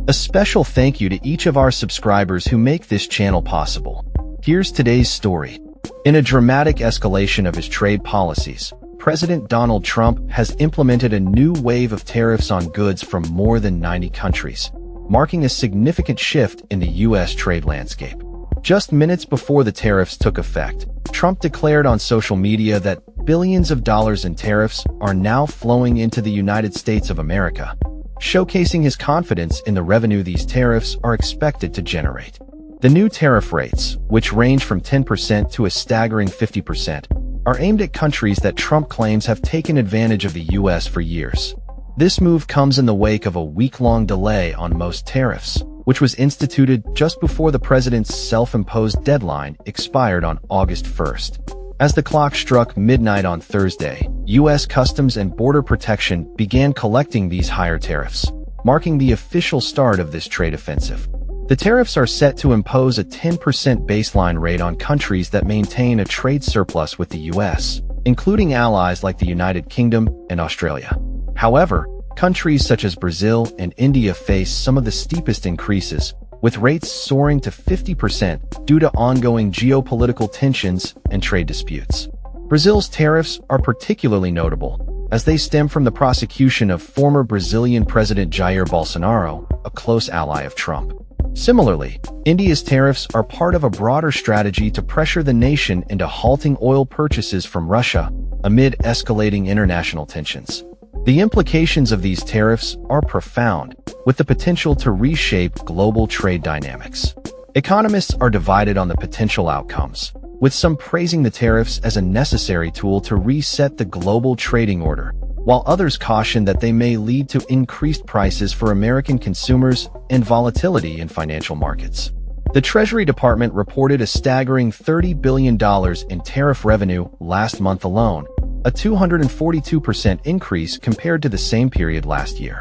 A special thank you to each of our subscribers who make this channel possible. Here's today's story. In a dramatic escalation of his trade policies, President Donald Trump has implemented a new wave of tariffs on goods from more than 90 countries, marking a significant shift in the U.S. trade landscape. Just minutes before the tariffs took effect, Trump declared on social media that billions of dollars in tariffs are now flowing into the United States of America, showcasing his confidence in the revenue these tariffs are expected to generate. The new tariff rates, which range from 10% to a staggering 50%, are aimed at countries that Trump claims have taken advantage of the U.S. for years. This move comes in the wake of a week-long delay on most tariffs, which was instituted just before the president's self-imposed deadline expired on August 1st. As the clock struck midnight on Thursday, U.S. Customs and Border Protection began collecting these higher tariffs, marking the official start of this trade offensive. The tariffs are set to impose a 10% baseline rate on countries that maintain a trade surplus with the U.S., including allies like the United Kingdom and Australia. However, countries such as Brazil and India face some of the steepest increases, with rates soaring to 50% due to ongoing geopolitical tensions and trade disputes. Brazil's tariffs are particularly notable, as they stem from the prosecution of former Brazilian President Jair Bolsonaro, a close ally of Trump. Similarly, India's tariffs are part of a broader strategy to pressure the nation into halting oil purchases from Russia amid escalating international tensions. The implications of these tariffs are profound, with the potential to reshape global trade dynamics. Economists are divided on the potential outcomes, with some praising the tariffs as a necessary tool to reset the global trading order, while others caution that they may lead to increased prices for American consumers and volatility in financial markets. The Treasury Department reported a staggering $30 billion in tariff revenue last month alone, a 242% increase compared to the same period last year.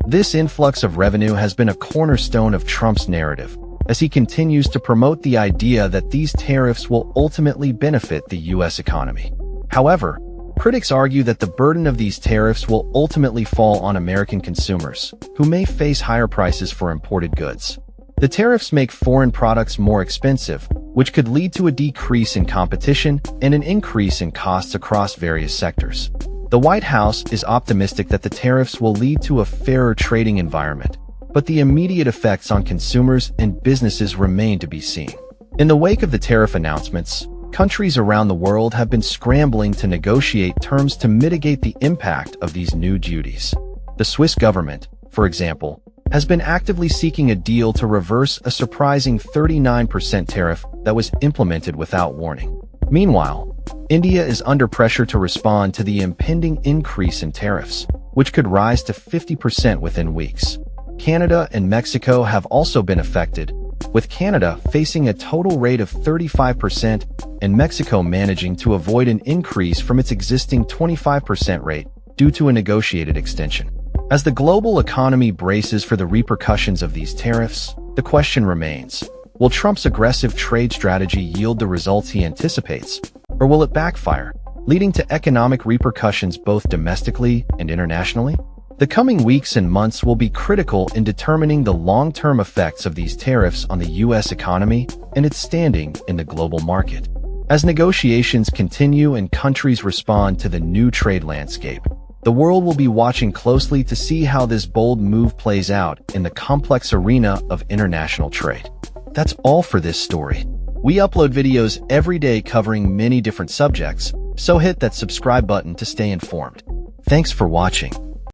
This influx of revenue has been a cornerstone of Trump's narrative, as he continues to promote the idea that these tariffs will ultimately benefit the U.S. economy. However, critics argue that the burden of these tariffs will ultimately fall on American consumers, who may face higher prices for imported goods. The tariffs make foreign products more expensive, which could lead to a decrease in competition and an increase in costs across various sectors. The White House is optimistic that the tariffs will lead to a fairer trading environment, but the immediate effects on consumers and businesses remain to be seen. In the wake of the tariff announcements, countries around the world have been scrambling to negotiate terms to mitigate the impact of these new duties. The Swiss government, for example, has been actively seeking a deal to reverse a surprising 39% tariff that was implemented without warning. Meanwhile, India is under pressure to respond to the impending increase in tariffs, which could rise to 50% within weeks. Canada and Mexico have also been affected, with Canada facing a total rate of 35% and Mexico managing to avoid an increase from its existing 25% rate due to a negotiated extension. As the global economy braces for the repercussions of these tariffs, the question remains, will Trump's aggressive trade strategy yield the results he anticipates, or will it backfire, leading to economic repercussions both domestically and internationally? The coming weeks and months will be critical in determining the long-term effects of these tariffs on the U.S. economy and its standing in the global market. As negotiations continue and countries respond to the new trade landscape, the world will be watching closely to see how this bold move plays out in the complex arena of international trade. That's all for this story. We upload videos every day covering many different subjects, so hit that subscribe button to stay informed. Thanks for watching.